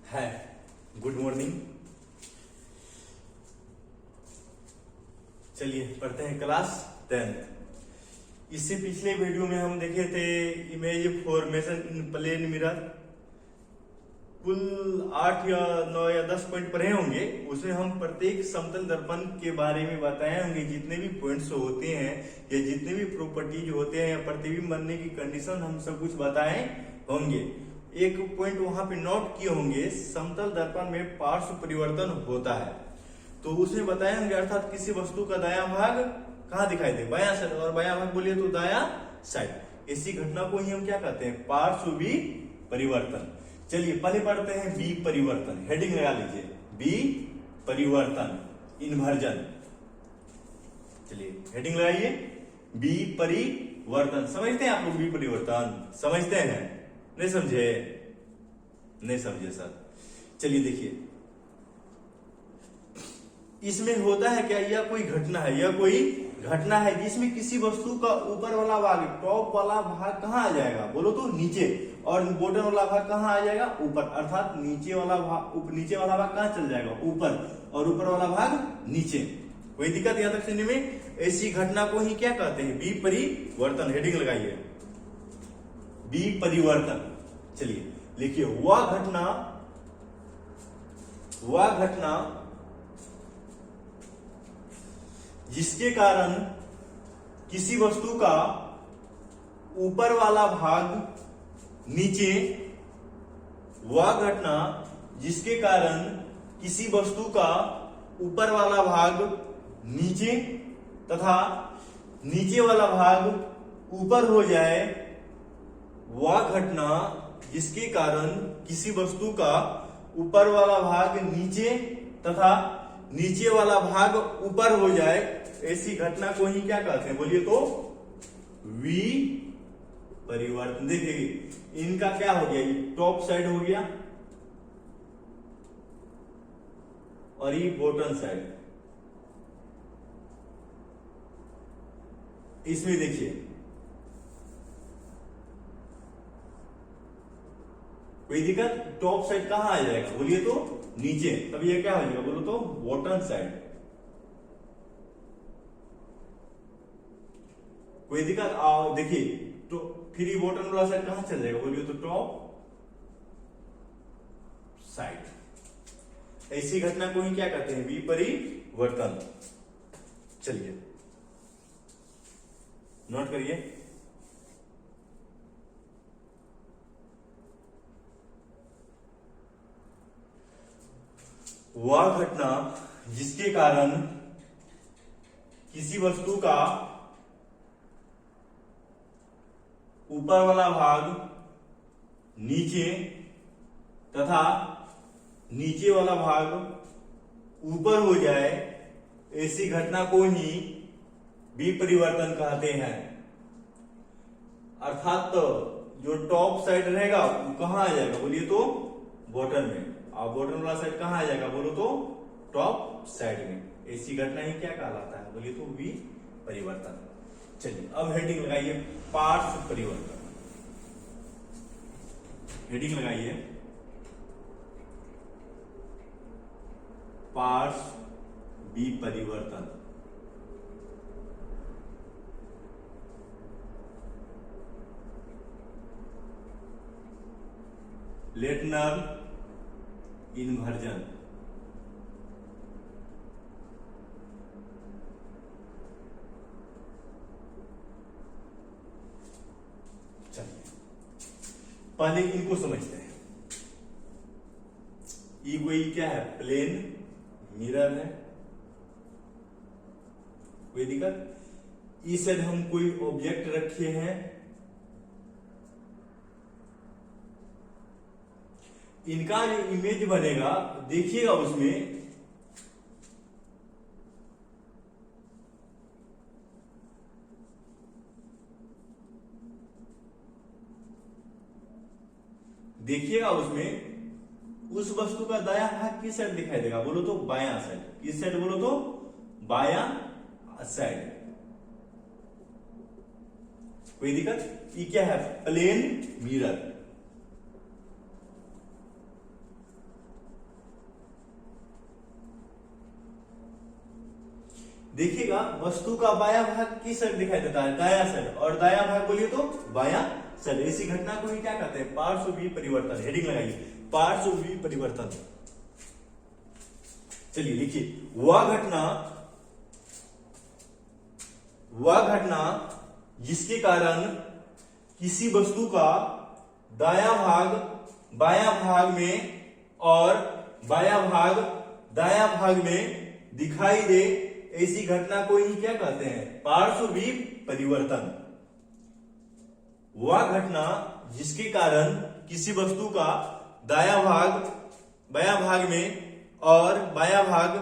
है। Good morning. चलिए पढ़ते हैं क्लास 10th। इससे पिछले वीडियो में हम देखे थे image formation in plane mirror. कुल 8 या 9 या 10 पॉइंट पढ़े होंगे। उसमें हम प्रत्येक समतल दर्पण के बारे में बताए होंगे, जितने भी पॉइंट्स होते हैं या जितने भी प्रॉपर्टीज होते हैं या प्रतिबिंब बनने की कंडीशन हम सब कुछ बताए होंगे। एक पॉइंट वहां पे नोट किए होंगे, समतल दर्पण में पार्श्व परिवर्तन होता है तो उसमें बताए होंगे, अर्थात किसी वस्तु का दायां भाग कहाँ दिखाई दे, बायां साइड, और बायां भाग बोलिए तो दायां साइड। इसी घटना को ही हम क्या कहते हैं, पार्श्व परिवर्तन। चलिए पहले पढ़ते हैं बी परिवर्तन। हेडिंग लगा लीजिए, बी परिवर्तन, इन्वर्जन। चलिए हेडिंग लगाइए, बी परिवर्तन। समझते हैं आप लोग बी परिवर्तन? समझते हैं? नहीं समझे? नहीं समझे सर। चलिए देखिए, इसमें होता है क्या, यह कोई घटना है, यह कोई घटना है जिसमें किसी वस्तु का ऊपर वाला भाग, टॉप वाला भाग कहाँ आ जाएगा, बोलो तो नीचे, और बॉटम वाला भाग कहाँ आ जाएगा, ऊपर। अर्थात नीचे वाला भाग कहाँ चल जाएगा, ऊपर, और ऊपर वाला भाग नीचे। कोई दिक्कत यहां तक सुनने में? ऐसी घटना को ही क्या कहते हैं, बी परिवर्तन। हेडिंग लगाइए, बी परिवर्तन। चलिए लिखिए, वह घटना जिसके कारण किसी वस्तु का ऊपर वाला भाग नीचे, वह घटना जिसके कारण किसी वस्तु का ऊपर वाला भाग नीचे तथा नीचे वाला भाग ऊपर हो जाए, वह घटना जिसके कारण किसी वस्तु का ऊपर वाला भाग नीचे तथा नीचे वाला भाग ऊपर हो जाए, ऐसी घटना को ही क्या कहते हैं, बोलिए तो वी परिवर्तन। देखिए इनका क्या हो गया, ये टॉप साइड हो गया और ये बॉटम साइड। इसमें देखिए कोई दिक्कत, टॉप साइड कहां आ जाएगा, बोलिए तो नीचे, तब ये क्या हो जाएगा, बोलो तो बॉटम साइड। कोई दिक्कत? आओ देखिए, तो फिर ये बॉटम वाला साइड कहां चल जाएगा, बोलिए तो टॉप साइड। ऐसी घटना को ही क्या कहते हैं, बी परिवर्तन। चलिए नोट करिए, वह घटना जिसके कारण किसी वस्तु का ऊपर वाला भाग नीचे तथा नीचे वाला भाग ऊपर हो जाए, ऐसी घटना को ही विपरिवर्तन कहते हैं। अर्थात तो जो टॉप साइड रहेगा वो कहां आ जाएगा, बोलिए तो बॉटम में, और बॉटम वाला साइड कहां आ जाएगा, बोलो तो टॉप साइड में। ऐसी घटना ही क्या कहलाता है, बोलिए तो वी परिवर्तन। चलिए अब हेडिंग लगाइए, पार्श्व परिवर्तन। हेडिंग लगाइए, पार्श्व परिवर्तन। लेटनर इन्वर्जन। चलिए पहले इनको समझते हैं। ये कोई क्या है, प्लेन मिरर है। कोई दिक्कत? इस साइड हम कोई ऑब्जेक्ट रखे हैं, इनका जो इमेज बनेगा देखिएगा, उसमें देखिएगा, उसमें उस वस्तु का दायां भाग किस साइड दिखाई देगा, बोलो तो बायां साइड। किस साइड, बोलो तो बायां साइड। कोई दिक्कत? ये क्या है, प्लेन मिरर। देखिएगा वस्तु का बायां भाग किस साइड दिखाई देता है, दायां साइड, और दायां भाग बोलिए तो बायां साइड। ऐसी घटना को ही क्या कहते हैं, पार्श्व परिवर्तन। हेडिंग लगाइए, पार्श्व परिवर्तन। चलिए लिखिए, वह घटना जिसके कारण किसी वस्तु का दायां भाग बायां भाग में और बायां भाग दायां भाग में दिखाई दे, ऐसी घटना को ही क्या कहते हैं, पार्श्व परिवर्तन। वह घटना जिसके कारण किसी वस्तु का दायां भाग बायां भाग में और बायां भाग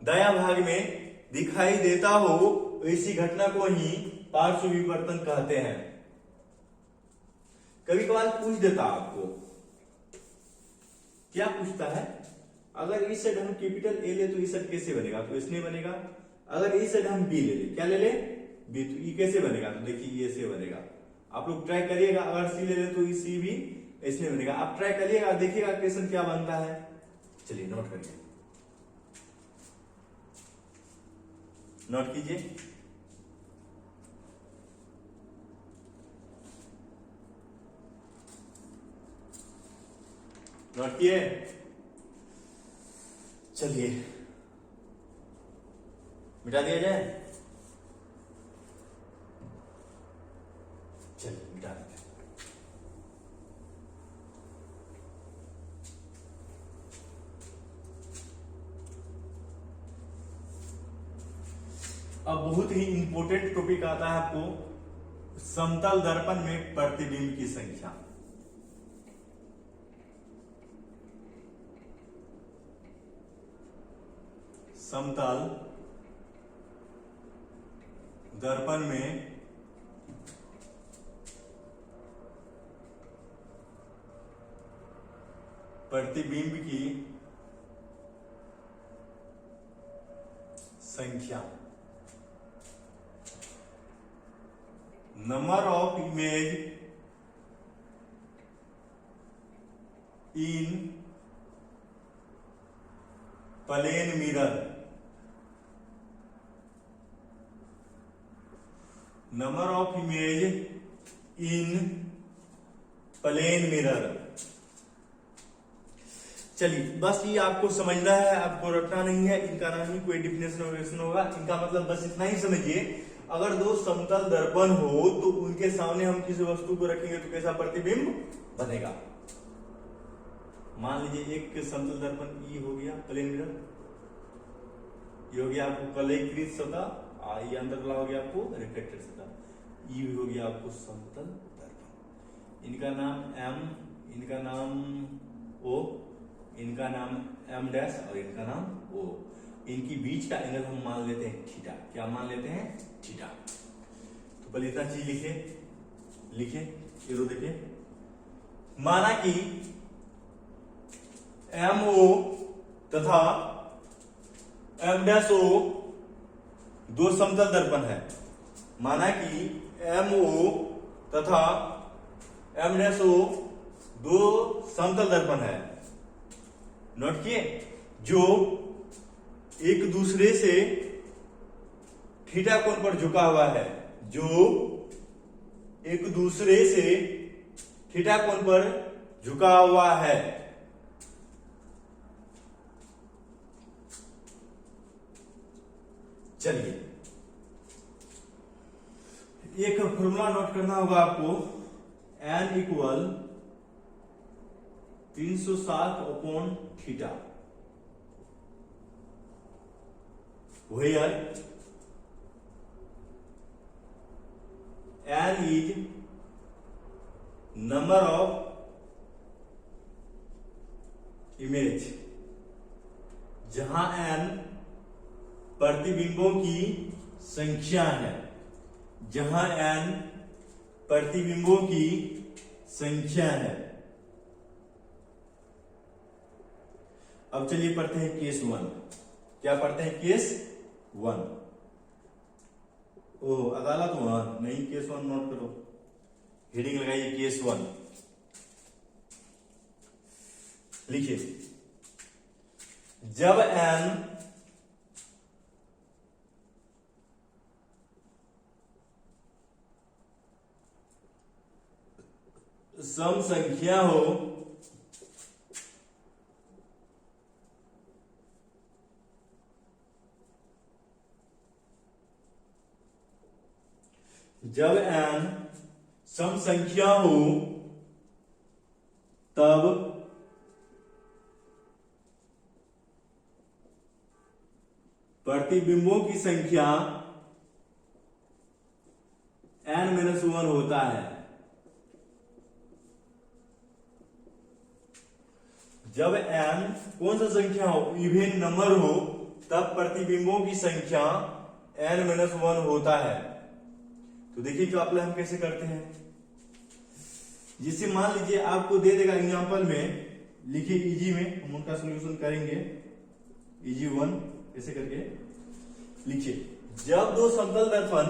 दायां भाग में दिखाई देता हो, ऐसी घटना को ही पार्श्व परिवर्तन कहते हैं। कभी कभार पूछ देता आपको, क्या पूछता है, अगर इस साइड हम कैपिटल ए ले तो इस साइड कैसे बनेगा, तो इसने बनेगा। अगर इस साइड हम बी ले ले, क्या ले ले, बी, तो ई कैसे बनेगा, तो देखिए ये से बनेगा। आप लोग ट्राई करिएगा, अगर सी ले ले तो ई सी भी ऐसे बनेगा। आप ट्राई करिएगा, देखिएगा क्वेश्चन क्या बनता है। चलिए नोट करिए, नोट कीजिए। नोट किए, चलिए मिटा दिया जाए। चलिए मिटा देते हैं। अब बहुत ही इंपॉर्टेंट टॉपिक आता है आपको, समतल दर्पण में प्रतिबिंब की संख्या। समतल दर्पण में प्रतिबिंब की संख्या। Number of image in plane mirror. Number of image in plane mirror. चलिए बस ये आपको समझना है, आपको रटना नहीं है, इनका ना ही कोई डिफिनेशन होगा। इनका मतलब बस इतना ही समझिए, अगर दो समतल दर्पण हो तो उनके सामने हम किसी वस्तु को रखेंगे तो कैसा प्रतिबिंब बनेगा। मान लीजिए एक समतल दर्पण ई हो गया प्लेन मिरर, ये हो गया आपको कलयीकृत सतह, ये अंदर वाला हो गया आपको रिफ्लेक्टेड सतह, ये हो गया आपको समतल दर्पण। इनका नाम एम, इनका नाम ओ, इनका नाम एम डैश और इनका नाम ओ। इनकी बीच का एंगल हम मान लेते हैं थीटा। क्या मान लेते हैं, थीटा। तो पहले इतना चीज लिखे ये रो देखिए, माना कि एम ओ तथा एम डैश ओ दो समतल दर्पण है। माना कि एम ओ तथा एम डैश ओ दो समतल दर्पण है। नोट किए, जो एक दूसरे से थीटा कोण पर झुका हुआ है, जो एक दूसरे से थीटा कोण पर झुका हुआ है। चलिए एक फॉर्मूला नोट करना होगा आपको, एन इक्वल 360/थीटा, where n is number of image, जहां एन प्रतिबिंबों की संख्या है, जहां एन प्रतिबिंबों की संख्या है। अब चलिए पढ़ते हैं केस 1। क्या पढ़ते हैं, केस 1। ओह अदालत 1 नहीं, केस 1 नोट करो, हेडिंग लगाइए केस 1। लिखिए, जब n सम संख्या हो जब n सम संख्या हो तब प्रतिबिंबों की संख्या n-1 होता है। जब n कौन सा संख्या हो, इवन नंबर हो, तब प्रतिबिंबों की संख्या n-1 होता है। तो देखिए जो अप्लाई हम कैसे करते हैं, जिससे मान लीजिए आपको दे देगा एग्जांपल में, लिखिए इजी में हम उनका सॉल्यूशन करेंगे। इजी 1 ऐसे करके लिखिए, जब दो समतल दर्पण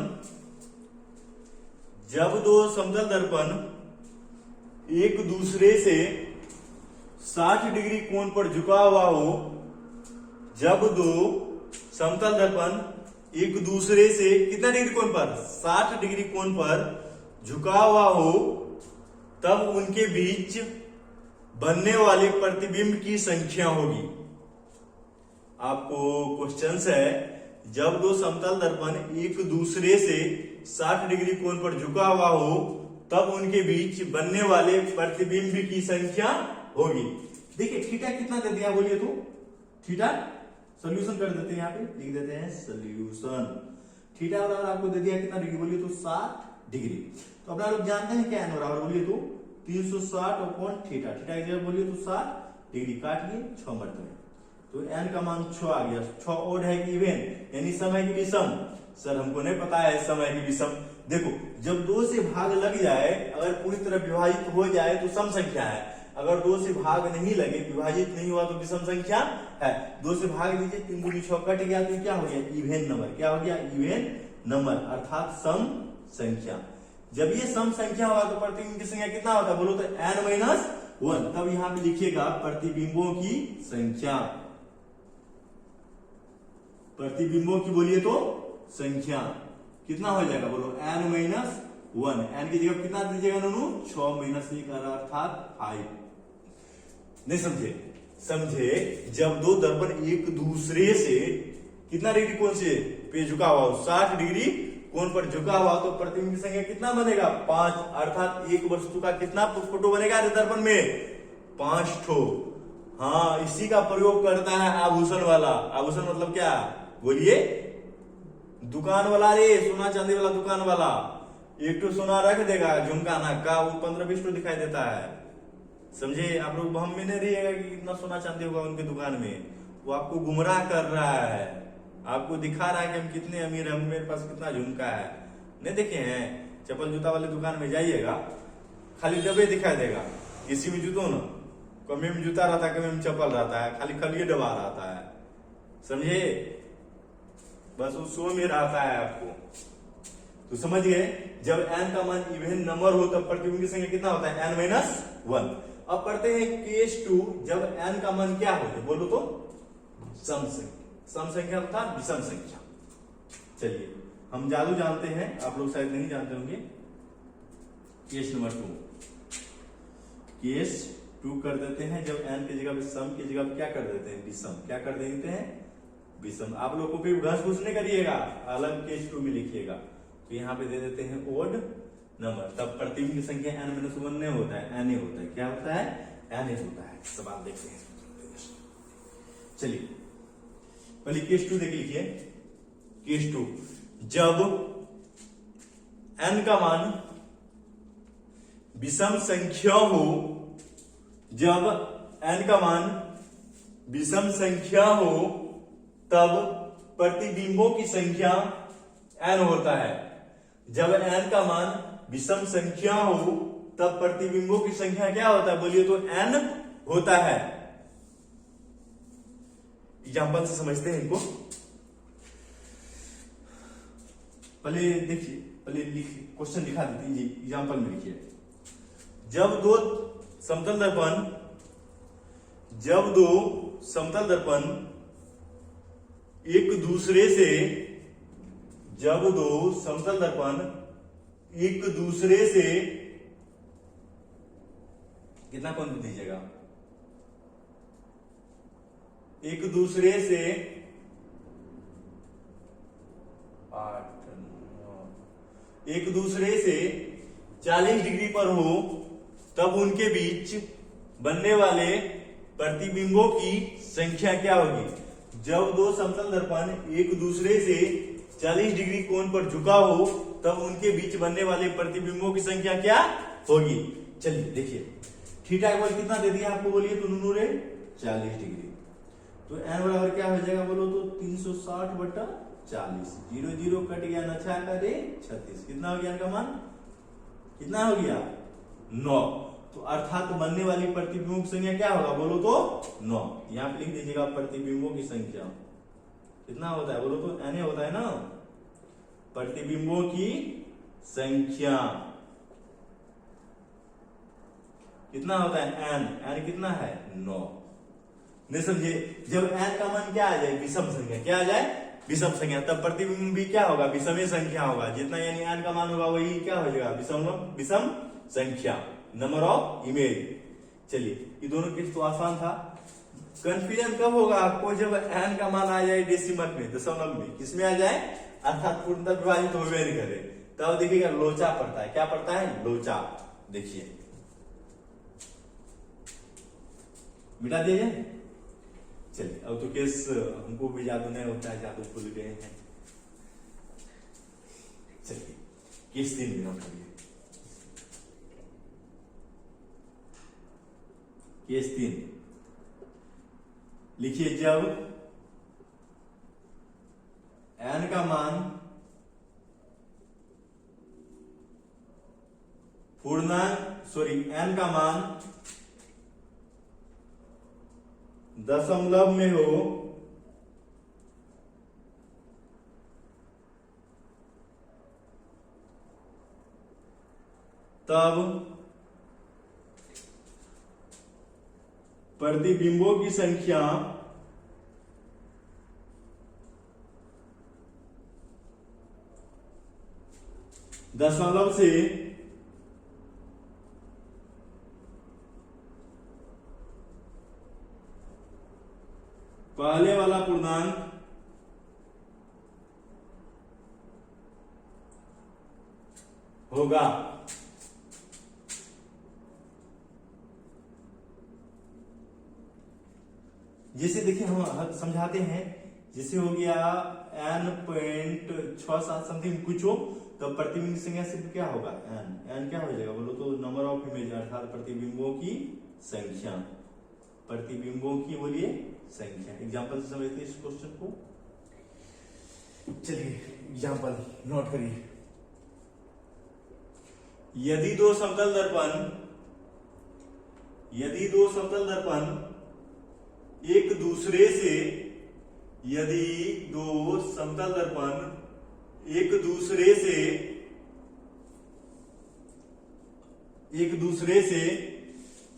एक दूसरे से 60 डिग्री कोण पर झुका हुआ हो, जब दो समतल दर्पण एक दूसरे से कितना डिग्री कोण पर, 60 डिग्री कोण पर झुका हुआ हो, तब उनके बीच बनने वाले प्रतिबिंब की संख्या होगी। आपको क्वेश्चंस है, जब दो समतल दर्पण एक दूसरे से 60 डिग्री कोण पर झुका हुआ हो, तब उनके बीच बनने वाले प्रतिबिंब की संख्या होगी। देखिए थीटा कितना दे दिया बोलिए तो, थीटा सोल्यूशन कर देते हैं, यहाँ पे लिख देते हैं सोल्यूशन। थीटा बराबर आपको दे दिया कितना डिग्री बोलिए तो 60 डिग्री। तो अपना लोग जानते हैं क्या n बराबर बोलिए तो 360 अपॉन थीटा, थीटा की जगह बोलिए तो 60 डिग्री, काटिए 6 मरते हैं, तो n का मान 6 आ गया। 6 ओड है कि इवन, यानी सम है कि विषम? सर हमको नहीं पता है सम है कि विषम। देखो जब 2 से भाग लग जाए, अगर पूरी तरह विभाजित हो जाए तो सम संख्या है, अगर 2 से भाग नहीं लगे, विभाजित नहीं हुआ तो विषम संख्या है। 2 से भाग दीजिए, 3 दूनी 6 कट गया तो क्या हो गया, इवन नंबर। क्या हो गया, इवन नंबर, अर्थात सम संख्या। जब ये सम संख्या होगा तो प्रतिबिंब की संख्या कितना होता है बोलो तो n-1। तब यहां पे लिखिएगा प्रतिबिंबों की संख्या, प्रतिबिंबों की बोलिए तो संख्या कितना हो जाएगा बोलो n-1। n की जगह कितना दीजिएगा नोनू, 6 - 1 अर्थात 5। नहीं समझे? जब दो दर्पण एक दूसरे से कितना डिग्री कोण से पे झुका हुआ हो, 60 डिग्री कोण पर झुका हुआ, तो प्रतिबिंब की संख्या कितना बनेगा, 5। अर्थात एक वस्तु का कितना फोटो बनेगा दर्पण में, 5 ठो। हाँ, इसी का प्रयोग करता है आभूषण वाला। आभूषण मतलब क्या बोलिए, दुकान वाला रे, सोना चांदी वाला दुकान वाला। एक तो सोना रख देगा झुमका नाक का, वो 15-20 तो दिखाई देता है। समझे? आप लोग हम में नहीं रहिएगा कि कितना सोना चांदी होगा उनकी दुकान में, वो आपको गुमराह कर रहा है, आपको दिखा रहा है कि हम कितने अमीर हैं, मेरे पास कितना झुमका है। नहीं देखे हैं? चप्पल जूता वाले दुकान में जाइएगा, खाली डब्बे दिखाई देगा। किसी में जूतो ना, कमी में जूता रहता है, कमी में चप्पल रहता है, खाली डब्बा रहता है। समझे? बस वो शो में रहता है आपको। तो समझ गए, जब n का मान इवन नंबर हो तब प्रतिबिंब की संख्या कितना होता है, n-1। अब पढ़ते हैं केस 2, जब n का मान क्या हो जाए बोलो तो सम संख्या तथा विषम संख्या। चलिए हम जादू जानते हैं, आप लोग शायद नहीं जानते होंगे। केस नंबर 2, केस 2 कर देते हैं, जब n की जगह सम की जगह क्या कर देते हैं, विषम। क्या कर देते हैं, विषम। आप लोग को फिर घस नहीं करिएगा, अलग केस 2 में लिखिएगा। तो यहाँ पे दे देते हैं ओड नंबर, तब प्रतिबिंब की संख्या n-1 नहीं होता है, n होता है। क्या होता है, n होता है। सवाल देखते हैं। चलिए पहले केस 2 देख लीजिए। केस 2, जब n का मान विषम संख्या हो, जब n का मान विषम संख्या हो, तब प्रतिबिंबों की संख्या n होता है। जब n का मान विषम संख्या हो, तब प्रतिबिंबों की संख्या क्या होता है बोलिए तो n होता है। एग्जाम्पल से समझते हैं इनको। पहले देखिए, पहले क्वेश्चन लिखा देते हैं, एग्जाम्पल में लिखिए। जब दो समतल दर्पण एक दूसरे से, जब दो समतल दर्पण एक दूसरे से कितना कौन दीजिएगा, एक दूसरे से 40 डिग्री पर हो तब उनके बीच बनने वाले प्रतिबिंबों की संख्या क्या होगी। जब दो समतल दर्पण एक दूसरे से 40 डिग्री कोण पर झुका हो तब उनके बीच बनने वाले प्रतिबिंबों की संख्या क्या होगी। चलिए देखिए, थीटा इक्वल कितना दे दिया आपको, बोलिए तो नूरे 40 डिग्री। तो एन बराबर क्या हो जाएगा बोलो तो 360/40। 0 0 कट गया, न 6 का दे 36। कितना हो गया इनका मान, कितना हो गया 9। तो अर्थात बनने वाली प्रतिबिंबों की संख्या क्या होगा बोलो तो 9। यहां पे लिख दीजिएगा प्रतिबिंबों की संख्या कितना होता है बोलो तो एन होता है ना, प्रतिबिंबों की संख्या कितना होता है एन, एन कितना है 9। नहीं समझे, जब एन का मान क्या आ जाए विषम संख्या, क्या आ जाए विषम संख्या, तब प्रतिबिंब भी क्या होगा विषम संख्या होगा। जितना यानी एन का मान होगा वही क्या हो जाएगा विषम संख्या, नंबर ऑफ इमेज। चलिए ये दोनों केस तो आसान था। कंफ्यूजन कब होगा आपको, जब एन का मान आ जाए डेसिमल में, दशमलव में, किसमें आ जाए अर्थात पूर्णतः विभाजित हो नहीं करे, तब देखिएगा लोचा पड़ता है। क्या पड़ता है लोचा। देखिए मिटा दीजिए। चलिए अब तो केस हमको भी जादू नहीं होता है, जादू भूल गए हैं। चलिए केस 3 में नोट करिए। केस 3 लिखिए, जब एन का मान एन का मान दशमलव में हो तब प्रतिबिंबों की संख्या दशमलव से पहले वाला पूर्णांक होगा। जैसे देखिए हम समझाते हैं, जैसे हो गया n.67 समथिंग कुछ हो, तो प्रतिबिंब की संख्या सिर्फ क्या होगा n क्या हो जाएगा बोलो तो नंबर ऑफ इमेज, अर्थात प्रतिबिंबों की संख्या, प्रतिबिंबों की बोलिए संख्या। एग्जाम्पल से समझते हैं इस क्वेश्चन को। चलिए एग्जाम्पल नोट करिए। यदि दो समतल दर्पण एक दूसरे से एक दूसरे से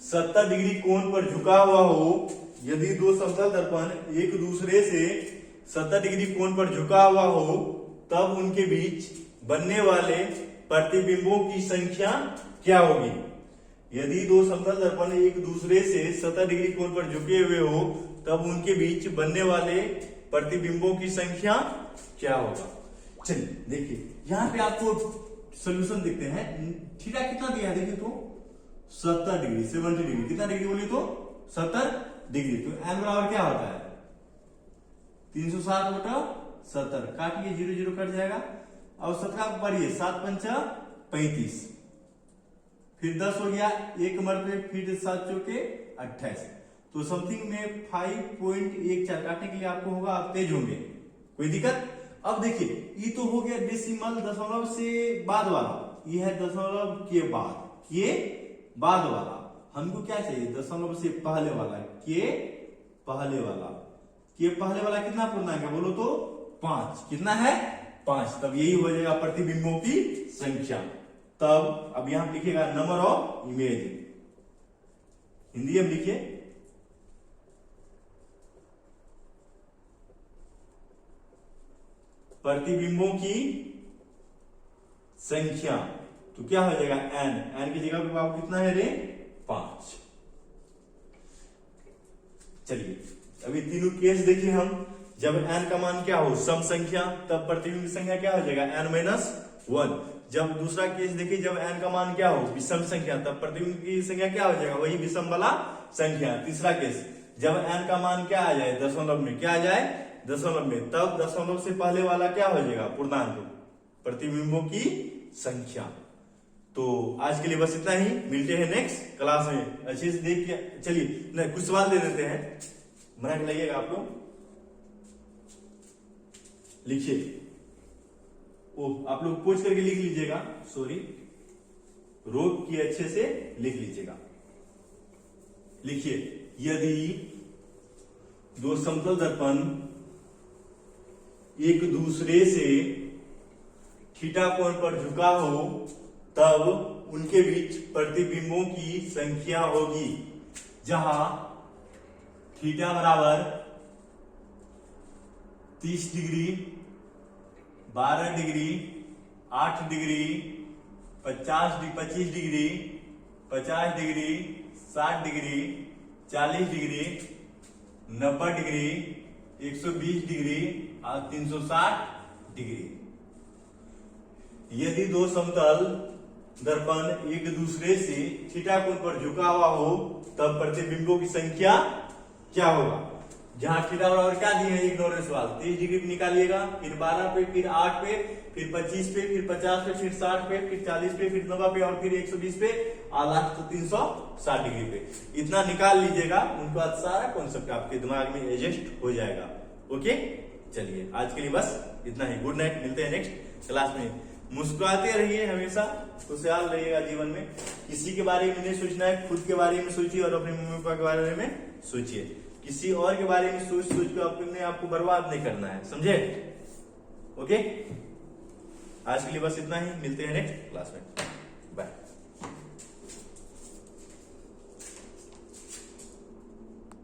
70 डिग्री कोण पर झुका हुआ हो, यदि दो समतल दर्पण एक दूसरे से 70 डिग्री कोण पर झुका हुआ हो तब उनके बीच बनने वाले प्रतिबिंबों की संख्या क्या होगी। यदि दो समतल दर्पण एक दूसरे से 70 डिग्री कोण पर झुके हुए हो तब उनके बीच बनने वाले प्रतिबिंबों की संख्या क्या होगा। चलिए देखिए यहां पे आपको सोल्यूशन देखते हैं। थीटा कितना दिया है देखिए तो 70 डिग्री, 70 डिग्री, कितना डिग्री बोलिए तो 70 डिग्री। तो एन बराबर क्या होता है 360/70, काटिए 0 0 कट जाएगा। और 17 पढ़िए 7 पंचा 35, फिर 10 हो गया, एक मरते फिर 7 चौके 28। तो समथिंग में 5.14 काटने के लिए आपको होगा, आप तेज होंगे, कोई दिक्कत। अब देखिए ये तो हो गया डेसिमल, दशमलव से बाद वाला, ये है दशमलव के बाद वाला। हमको क्या चाहिए दशमलव से पहले वाला, के पहले वाला कितना पूर्णांक है बोलो तो 5, कितना है 5। तब यही हो जाएगा प्रतिबिंबों की संख्या। तब अब यहां लिखिएगा नंबर ऑफ इमेज, हिंदी में लिखिए प्रतिबिंबों की संख्या। तो क्या हो जाएगा n की जगह पे बाबू कितना है रे 5। चलिए अभी तीनों केस देखिए हम। जब n का मान क्या हो, सम संख्या, तब प्रतिबिंब की संख्या क्या हो जाएगा, n-1। जब दूसरा केस देखिए, जब n का मान क्या हो, विषम संख्या, तब प्रतिबिंब की संख्या क्या हो जाएगा, वही विषम वाला संख्या। तीसरा केस, जब n का मान क्या आ जाए, दशमलव में, क्या आ जाए, दशमलव में, तब दशमलव से पहले वाला क्या हो जाएगा, पूर्णांक, प्रतिबिंबों की संख्या। तो आज के लिए बस इतना ही, मिलते हैं नेक्स्ट क्लास में। अच्छे से देख के चलिए, नहीं कुछ सवाल दे देते हैं, मना के लगिएगा आप लोग, लिखिए। ओ आप लोग पोच करके लिख लीजिएगा, सॉरी, रोक के अच्छे से लिख लीजिएगा। लिखिए, यदि दो समतल दर्पण एक दूसरे से थीटा कोण पर झुका हो, तब उनके बीच प्रतिबिंबों की संख्या होगी, जहां थीटा बराबर 30 degree, 12 degree, 8 degree, 25 degree, 50 degree, 60 degree, 40 degree, 90 degree, 120 degree और 360 डिग्री। यदि दो समतल दर्पण एक दूसरे से थीटा कोण पर झुका हुआ हो, तब प्रतिबिंबों की संख्या क्या होगा। जहां थीटा बराबर क्या दिए हैं, एक नॉर्मल सवाल, 30 डिग्री पे निकालिएगा, फिर 12 पे, फिर 8 पे, फिर 25 पे, फिर 50 पे, फिर 60 पे, फिर 40 पे, फिर 90 पे और फिर 120 पे और लास्ट 360 डिग्री पे। इतना निकाल लीजिएगा, उनके बाद सारा कॉन्सेप्ट आपके दिमाग में एडजस्ट हो जाएगा। ओके, चलिए आज के लिए बस इतना ही। गुड नाइट, मिलते हैं नेक्स्ट क्लास में। मुस्कुराते रहिए, हमेशा खुशहाल रहिएगा जीवन में। किसी के बारे में नहीं सोचना है, खुद के बारे में सोचिए और अपने मम्मी पापा के बारे में सोचिए। किसी और के बारे में सोच के अपने आपको बर्बाद नहीं करना है, समझे। ओके, आज के लिए बस इतना ही, मिलते हैं नेक्स्ट क्लास में।